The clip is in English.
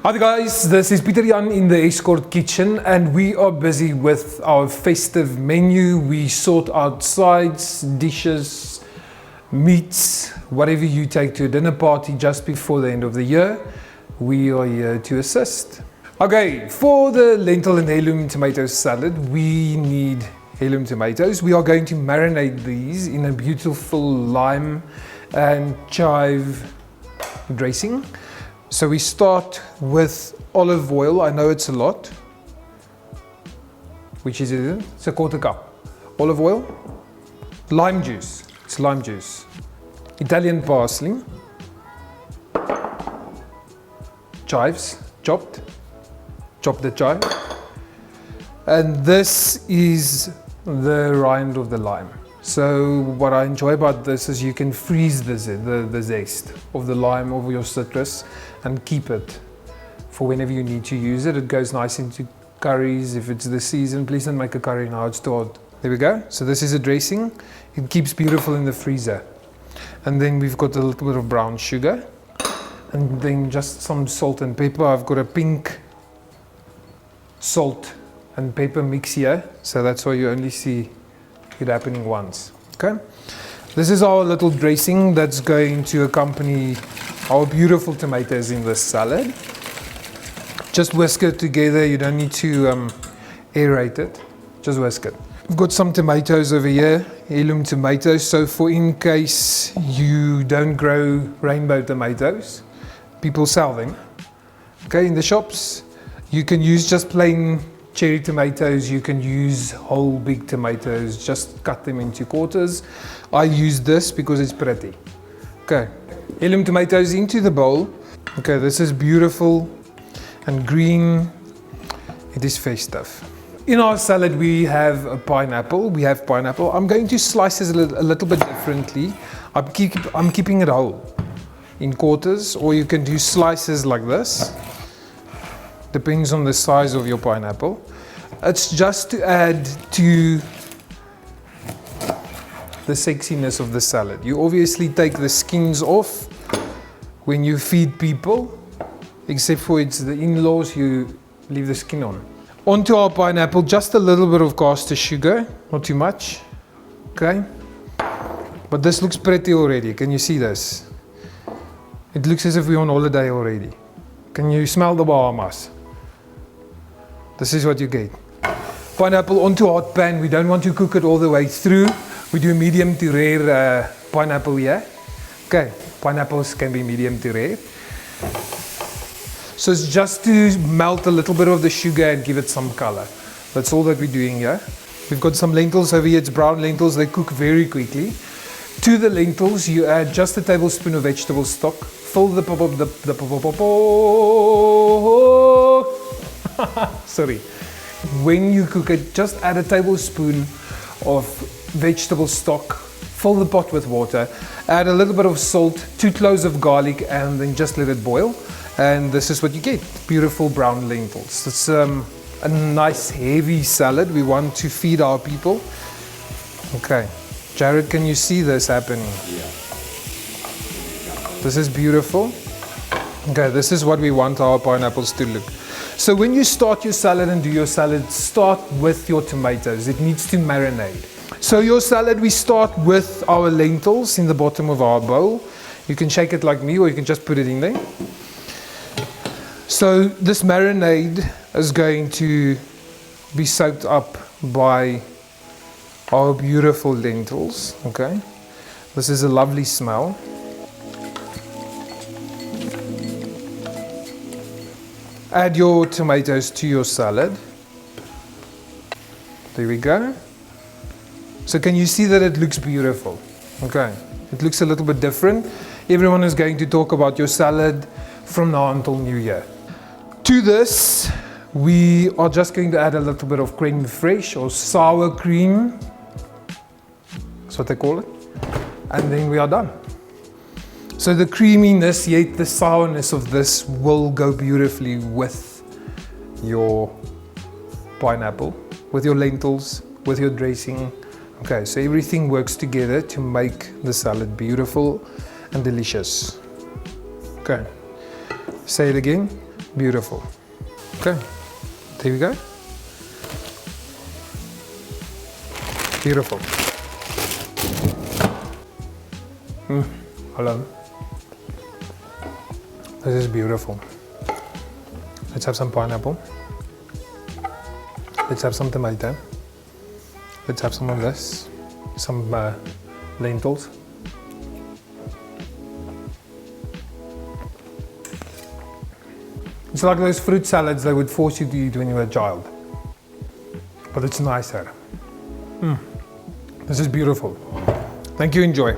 Hi guys, this is Pieter Jan in the Eskort kitchen and we are busy with our festive menu. We sort out sides, dishes, meats, whatever you take to a dinner party just before the end of the year. We are here to assist. Okay, for the lentil and heirloom tomato salad, we need heirloom tomatoes. We are going to marinate these in a beautiful lime and chive dressing. So we start with olive oil. I know it's a lot, which is it? It's a quarter cup. Olive oil, lime juice, it's lime juice, Italian parsley, chives, chop the chive, and this is the rind of the lime. So what I enjoy about this is you can freeze the zest of the lime over your citrus and keep it for whenever you need to use it. It goes nice into curries if it's the season. Please don't make a curry now, it's too hot. There we go. So this is a dressing. It keeps beautiful in the freezer. And then we've got a little bit of brown sugar and then just some salt and pepper. I've got a pink salt and pepper mix here, so that's why you only see it happening once. Okay, this is our little dressing that's going to accompany our beautiful tomatoes in this salad. Just whisk it together. You don't need to aerate it, just whisk it. We've got some tomatoes over here, heirloom tomatoes. So for in case you don't grow rainbow tomatoes, people sell them, okay, in the shops. You can use just plain cherry tomatoes, you can use whole big tomatoes, just cut them into quarters. I use this because it's pretty. Okay, heirloom tomatoes into the bowl. Okay, this is beautiful and green. It is festive. In our salad we have a pineapple. I'm going to slice it a little bit differently. I'm keeping it whole in quarters, or you can do slices like this. Depends on the size of your pineapple. It's just to add to the sexiness of the salad. You obviously take the skins off when you feed people, except for it's the in-laws, you leave the skin on. Onto our pineapple, just a little bit of caster sugar, not too much, okay? But this looks pretty already, can you see this? It looks as if we're on holiday already. Can you smell the Bahamas? This is what you get. Pineapple onto a hot pan. We don't want to cook it all the way through. We do medium to rare pineapple here. Okay, pineapples can be medium to rare. So it's just to melt a little bit of the sugar and give it some color. That's all that we're doing here. We've got some lentils over here. It's brown lentils. They cook very quickly. To the lentils, you add just a tablespoon of vegetable stock. Fill the sorry. When you cook it, just add a tablespoon of vegetable stock, fill the pot with water, add a little bit of salt, 2 cloves of garlic, and then just let it boil. And this is what you get, beautiful brown lentils. It's a nice heavy salad. We want to feed our people. Okay, Jared, can you see this happening? Yeah. This is beautiful. Okay, this is what we want our pineapples to look. So when you start your salad and do your salad, start with your tomatoes. It needs to marinate. So your salad, we start with our lentils in the bottom of our bowl. You can shake it like me, or you can just put it in there. So this marinade is going to be soaked up by our beautiful lentils, okay? This is a lovely smell. Add your tomatoes to your salad. There we go. So can you see that it looks beautiful? Okay, it looks a little bit different. Everyone is going to talk about your salad from now until New Year. To this, we are just going to add a little bit of crème fraîche or sour cream. That's what they call it. And then we are done. So the creaminess, yet the sourness of this will go beautifully with your pineapple, with your lentils, with your dressing. Okay, so everything works together to make the salad beautiful and delicious. Okay, say it again. Beautiful. Okay, there we go. Beautiful. Hello. This is beautiful. Let's have some pineapple. Let's have some tomato. Let's have some of this. Some lentils. It's like those fruit salads they would force you to eat when you were a child. But it's nicer. This is beautiful. Thank you, enjoy.